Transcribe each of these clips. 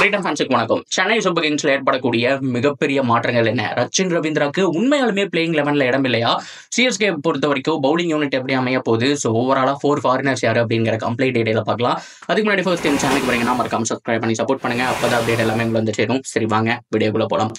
Great ஃபேன்ஸுக்கு வணக்கம். Chennai super கிங்ஸ்ல ஏற்படக்கூடிய மிகப்பெரிய மாற்றங்கள் என்ன? ரச்சின் ரவீந்திராக்கு உண்மையாலுமே பிளேயிங் 11ல இடம் இல்லையா? சிஎஸ்கே பொறுத்த வரைக்கும் பவுலிங் யூனிட் எப்படி அமைய போகுது? ஸோ ஓவராலா 4 ஃபாரினர்ஸ் யாரு அப்படிங்கிற கம்ப்ளீட் டீடைல பார்க்கலாம். அதுக்கு முன்னாடி ஃபர்ஸ்ட் டைம் சேனலுக்கு வரீங்கன்னா மறக்காம சப்ஸ்கிரைப் பண்ணி சப்போர்ட் பண்ணுங்க. அப்பதான் அப்டேட் எல்லாமே உங்களுக்கு வந்து சேரும். சரி வாங்க வீடியோக்குள்ள போலாம்.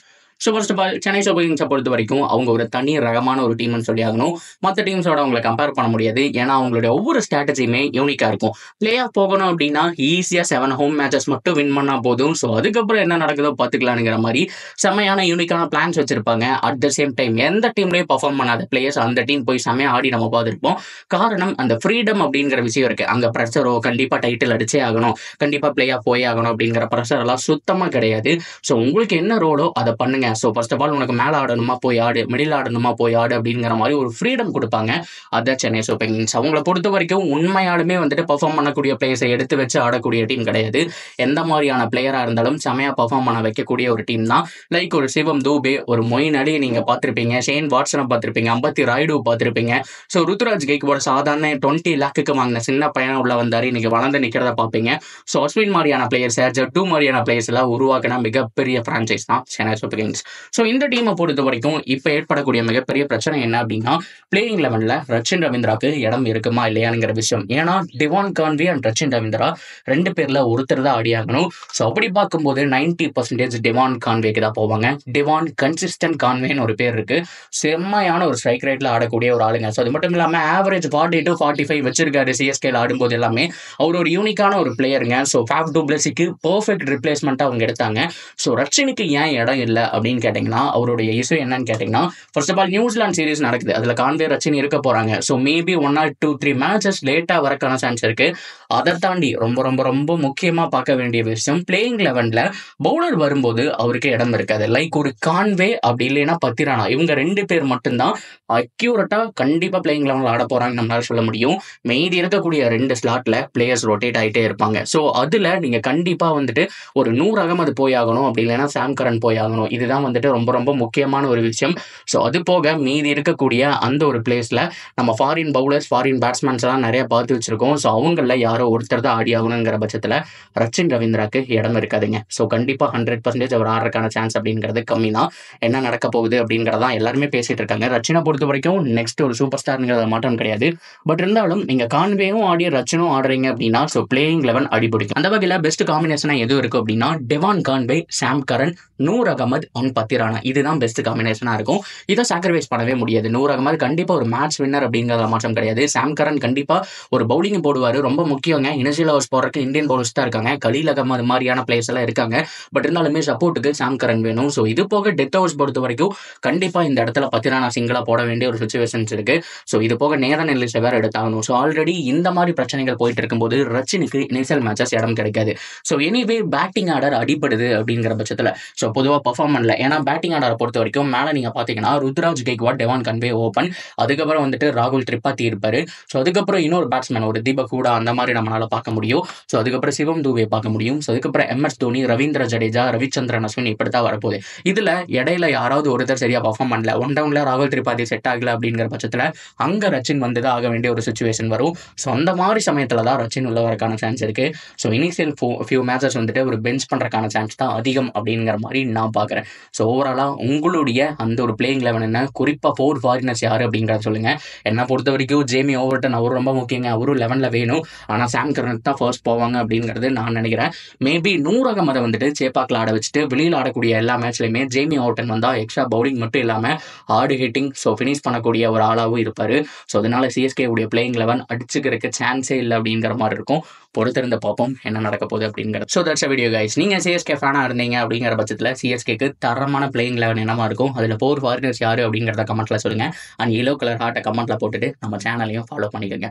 So first of all Chennai super கிங்ஸை பொறுத்த வரைக்கும் அவங்க ஒரு தனி ரகமான ஒரு டீம்னு சொல்லி ஆகணும். மற்ற டீம்ஸோட அவங்களை கம்பேர் பண்ண முடியாது. ஏன்னா அவங்களுடைய ஒவ்வொரு ஸ்ட்ராட்டஜியுமே யூனிக்காக இருக்கும். பிளே ஆஃப் போகணும் அப்படின்னா ஈஸியாக 7 ஹோம் மேட்சஸ் மட்டும் வின் பண்ணால் போதும். ஸோ அதுக்கப்புறம் என்ன நடக்குதோ பார்த்துக்கலாங்கிற மாதிரி செம்மையான யூனிக்கான பிளான்ஸ் வச்சிருப்பாங்க. அட் த சேம் டைம் எந்த டீம்லேயும் பர்ஃபார்ம் பண்ணாத பிளேயர்ஸ் அந்த டீம் போய் செம்மையாக ஆடி நம்ம பார்த்துருப்போம். காரணம் அந்த ஃப்ரீடம் அப்படிங்கிற விஷயம் இருக்குது. அங்கே ப்ரெஷரோ கண்டிப்பாக டைட்டில் அடிச்சே ஆகணும், கண்டிப்பாக பிளே ஆஃப் போயே ஆகணும் அப்படிங்கிற ப்ரெஷர் எல்லாம் சுத்தமாக கிடையாது. ஸோ உங்களுக்கு என்ன ரோலோ அதை பண்ணுங்க. ஸோ ஃபர்ஸ்ட் ஆஃப் ஆல் உனக்கு மேலே ஆடணுமா போய் ஆடு, மிடில் ஆடணுமா போய் ஆடு அப்படிங்கிற மாதிரி ஒரு ஃப்ரீடம் கொடுப்பாங்க. அதான் சென்னை சூப்பர் கிங்ஸ். அவங்கள பொறுத்த வரைக்கும் உண்மையாலுமே வந்துட்டு பர்ஃபார்ம் பண்ணக்கூடிய பிளேயர்ஸை எடுத்து வச்சு ஆடக்கூடிய டீம் கிடையாது. எந்த மாதிரியான பிளேயராக இருந்தாலும் செமையாக பர்ஃபார்ம் பண்ண வைக்கக்கூடிய ஒரு டீம் தான். லைக் ஒரு சிவம் தூபே, ஒரு மொயின் அலி நீங்கள் பார்த்துருப்பீங்க, ஷேன் வாட்சனை பார்த்துருப்பீங்க, அம்பத்தி ராய்டு பார்த்துருப்பீங்க. ஸோ ருத்துராஜ் கெய்க்வாட் சாதாரண 20 லேக்குக்கு வாங்கின சின்ன பையனை உள்ள வந்தார், இன்னைக்கு வளர்ந்து நிற்கிறத பார்ப்பீங்க. ஸோ அஸ்வின் மாதிரியான பிளேயர்ஸ், ஜட்டு மாதிரியான பிளேயர்ஸ் எல்லாம் உருவாக்கின மிகப்பெரிய பிரான்ச்சைஸ் தான் சென்னை சூப்பர் கிங்ஸ். ஸோ இந்த டீமை பொறுத்த வரைக்கும் இப்போ ஏற்படக்கூடிய மிகப்பெரிய பிரச்சனை என்ன அப்படின்னா பிளேயிங் 11ல ரச்சின் ரவீந்திராக்கு இடம் இருக்குமா இல்லையாங்கிற விஷயம். ஏன்னா Devon Conway and Rachin Ravindra 2 பேர்ல ஒருத்தர் தான் ஆடியாகணும். ஸோ அப்படி பார்க்கும்போது 90% டிவான் கான்வேக்கு தான் போவாங்க. டிவான் கன்சிஸ்டன்ட் கான்வேன்னு ஒரு பேர் இருக்கு. செம்மையான ஒரு ஸ்ட்ரைக் ரேட்ல ஆடக்கூடிய ஒரு ஆளுங்க. ஸோ அது மட்டும் இல்லாமல் ஆவரேஜ் 40 to 45 வச்சிருக்காரு சிஎஸ்கேல ஆடும்போது எல்லாமே. அவர் ஒரு யூனிக்கான ஒரு பிளேயருங்க. ஸோ ஃபேஃப் டு பிளஸிக்கு பெர்ஃபெக்ட் ரிப்ளேஸ்மெண்ட்டாக அவங்க எடுத்தாங்க. ஸோ ரச்சினுக்கு ஏன் இடம் இல்லை அப்படின்னு கேட்டிங்கன்னா அவருடைய இஷ்யூ என்னன்னு கேட்டிங்கன்னா first of all New Zealand series நடக்குது, அதில் கான்வே ரச்சின் இருக்க போகிறாங்க. ஸோ மேபி 1 or 2-3 மேட்சஸ் லேட்டாக வரக்கான சான்ஸ் இருக்குது. அதை தாண்டி ரொம்ப ரொம்ப ரொம்ப முக்கியமாக பார்க்க வேண்டிய விஷயம் பிளேயிங் 11ல பவுலர் வரும்போது அவருக்கு இடம் இருக்காது. லைக் ஒரு கான்வே அப்படி இல்லைன்னா பத்திரானா, இவங்க 2 பேர் மட்டும்தான் அக்யூரேட்டாக கண்டிப்பாக பிளேயிங் 11ல ஆட போகிறாங்கன்னு நம்மளால சொல்ல முடியும். மீதி இருக்கக்கூடிய 2 ஸ்லாட்டில் பிளேயர்ஸ் ரொட்டேட் ஆகிட்டே இருப்பாங்க. ஸோ அதில் நீங்கள் கண்டிப்பாக வந்துட்டு ஒரு 100 அகமது போய் ஆகணும், அப்படி இல்லைன்னா சாம் கரன் போய் ஆகணும். இதுதான் வந்துட்டு ரொம்ப ரொம்ப முக்கியமான ஒரு விஷயம். ஸோ அது போக மீதி இருக்கக்கூடிய அந்த ஒரு பிளேஸில் நம்ம ஃபாரின் பவுலர்ஸ், ஃபாரின் பேட்ஸ்மேன்ஸ் எல்லாம் நிறைய பார்த்து வச்சிருக்கோம். ஸோ அவங்கள யாரோ ஒருத்தர் தான் ஆடி ஆகணுங்கிற பட்சத்தில் ரச்சின் ரவீந்திராக்கு இடம் இருக்காதுங்க. ஸோ கண்டிப்பாக 100% அவர் ஆடுறதுக்கான சான்ஸ் அப்படிங்கிறது கம்மி தான். என்ன நடக்க போகுது அப்படிங்கிறதான் எல்லாருமே பேசிட்டு இருக்காங்க. ரச்சினை பொறுத்த வரைக்கும் நெக்ஸ்ட் ஒரு சூப்பர் ஸ்டார்ங்கிறத மாற்றம் கிடையாது. பட் இருந்தாலும் நீங்கள் கான்வேயும் ஆடி ரச்சினும் ஆடுறீங்க அப்படின்னா ஸோ பிளேயிங் 11 அடிபிடிக்கும். அந்த வகையில் பெஸ்ட் காம்பினேஷனாக எது இருக்கும் அப்படின்னா Devon Conway, Sam Curran, Noor Ahmad and Pathirana, இதுதான் பெஸ்ட் காம்பினேஷனாக இருக்கும். இதை சாக்ரிஃபைஸ் பண்ணவே முடியாது. நூர் அகமது கண்டிப்பாக ஒரு மேட்ச் வின்னர் அப்படிங்கிற மாற்றம் கிடையாது. சாம் கரன் கண்டிப்பாக ஒரு பவுலிங் போடுவார், ரொம்ப முக்கியங்க. இனிஷியல் ஓவர்ஸ் போடுறதுக்கு இந்தியன் பவுலர்ஸ் தான் இருக்காங்க, கலீல் அகமது மாதிரியான பிளேயர்ஸ் எல்லாம் இருக்காங்க. பட் இருந்தாலுமே சப்போர்ட்டுக்கு சாம் கரன் வேணும். ஸோ இது போக டெத் ஓவர்ஸ் பொறுத்த வரைக்கும் கண்டிப்பாக இந்த இடத்துல பத்திரானா சிங்கிளாக போட வேண்டிய ஒரு சுச்சுவேஷன்ஸ் இருக்கு. ஸோ இது போக நேரன் எல்லிஸை வேற எடுத்தாகணும். ஸோ ஆல்ரெடி இந்த மாதிரி பிரச்சனைகள் போயிட்டு இருக்கும்போது ரச்சினுக்கு இனிஷியல் மேட்சஸ் இடம் கிடைக்காது. ஸோ எனிவே பேட்டிங் ஆர்டர் அடிப்படுது அப்படிங்கிற பட்சத்தில் ஸோ பொதுவாக பர்ஃபார்ம் பண்ணல. ஏன்னா பேட்டிங் ஆர்டரை பொறுத்த வரைக்கும் மேலே நீங்கள் பார்த்தீங்கன்னா Ruturaj Gaikwad, Devon Conway open, அதுக்கப்புறம் வந்துட்டு ராகுல் திரிபாதி இருப்பாரு. ஸோ அதுக்கப்புறம் இன்னொரு பேட்ஸ்மேன் ஒரு தீபக் ஹூடா அந்த மாதிரி நம்மளால பார்க்க முடியும். ஸோ அதுக்கப்புறம் சிவம் தூபே பார்க்க முடியும். ஸோ அதுக்கப்புறம் MS தோனி, ரவீந்திர ஜடேஜா, ரவிச்சந்திரன் அஸ்வின் இப்படி தான் வரப்போகுது. இதில் இடையில யாராவது ஒருத்தர் சரியாக பர்ஃபார்ம் பண்ணல, 1 டவுன்ல ராகுல் திரிபாதி செட் ஆகல அப்படிங்கிற பட்சத்தில் அங்கே ரச்சின் வந்து தான் ஆக வேண்டிய ஒரு சுச்சுவேஷன் வரும். ஸோ அந்த மாதிரி சமயத்தில் தான் ரச்சின் உள்ள வரக்கான சான்ஸ் இருக்கு. ஸோ இனிஷியல் ஃபியூ மேட்சஸ் வந்துட்டு ஒரு பெஞ்ச் பண்ணுறக்கான சான்ஸ் தான் அதிகம் அப்படிங்கிற மாதிரி நான் பார்க்குறேன். ஸோ ஓவராலாக உங்களுடைய அந்த ஒரு பிளேயிங் 11 என்ன, குறிப்பாக 4 ஃபாரினர்ஸ் யார் அப்படிங்கிறத சொல்லுங்க. என்னை பொறுத்த வரைக்கும் ஜேமி ஓவர்டன் அவர் ரொம்ப முக்கியங்க, அவரும் 11ல வேணும். ஆனால் சாம் கரன் தான் ஃபர்ஸ்ட் போவாங்க அப்படிங்கிறது நான் நினைக்கிறேன். மேபி நூர் அகமதை வந்துட்டு சேப்பாக்கில் ஆட வச்சுட்டு வெளியில் ஆடக்கூடிய எல்லா மேட்ச்லையுமே ஜேமி ஓவர்டன் வந்தால் எக்ஸ்ட்ரா பவுலிங் மட்டும் இல்லாமல் ஆடு ஹிட்டிங் ஸோ ஃபினிஷ் பண்ணக்கூடிய ஒரு ஆளாகவும் இருப்பார். ஸோ அதனால சிஎஸ்கே உடைய பிளேயிங் 11 அடிச்சுக்கிறதுக்கு சான்ஸே இல்லை அப்படிங்கிற மாதிரி இருக்கும். பொறுத்திருந்து பார்ப்போம் என்ன நடக்க போகுது அப்படிங்கிறது. So that's video guys. நீங்கள் சிஎஸ்கே ஃபேனாக இருந்தீங்க அப்படிங்கிற பட்சத்தில் சிஎஸ்கேக்கு தரமான பிளேயிங் 11 என்னமா இருக்கும், அதில் 4 ஃபாரினர்ஸ் யார் அப்படிங்கிறத கமெண்ட்டில் சொல்லுங்கள். அண்ட் எல்லோ கலர் ஹார்ட்டை கமெண்ட்டில் போட்டுட்டு நம்ம சேனலையும் ஃபாலோ பண்ணிக்கோங்க.